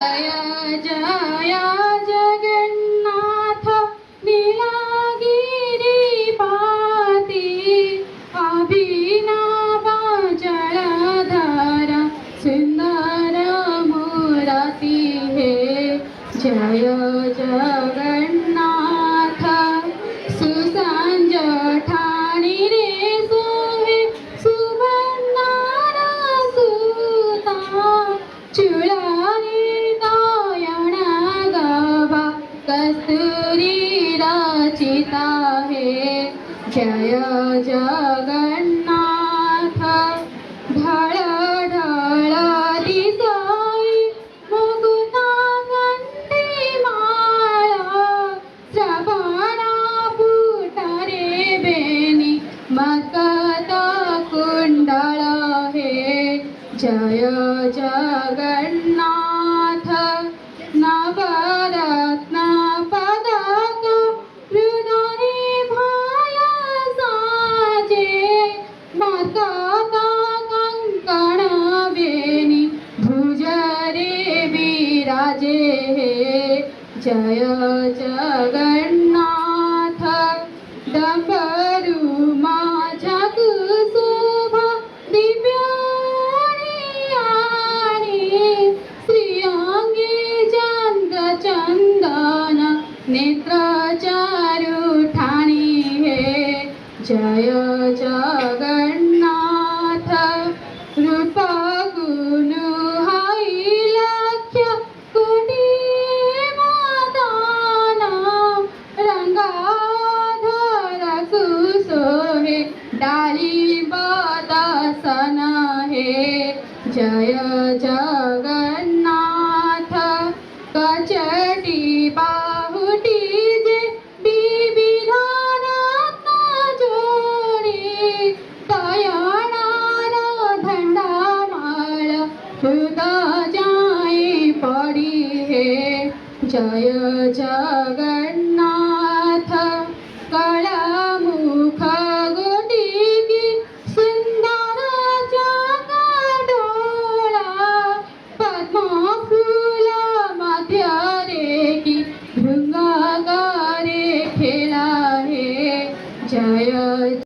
जय जय जगन्नाथ नीलगिरिपाती अभिनव जलधर सुंदर मूरति हे जय जगन्नाथ सुसंज ठाणी रे सोहे सुवर्णार सुता चुळारी कस्तूरी रचिता है जय जगन्नाथ ढळ ढळ दिसाई मुकुता गंधी माळा श्रवणा फुटरे बेनी मकत कुंडळ हे जय जगन्नाथ नवरत्न पदक हृदय भाय साजे मस्तक कंकण वेणी भुजरे विराजे जय जगन्नाथ डंबरू माझ्या कुशोभा दिव्य चंदन नेत्र चारु ठाणी हे जय जगन्नाथ रूप गुण हाई लक्ष्य कोटी माताना रंगाधर कुसोहे डालिंबदसन हे जय जगन्नाथ कचटी बाहुटी जे बिबिधारत्न जोडी तयणार धंडामाळ हृदय जाई पडी हे जय जग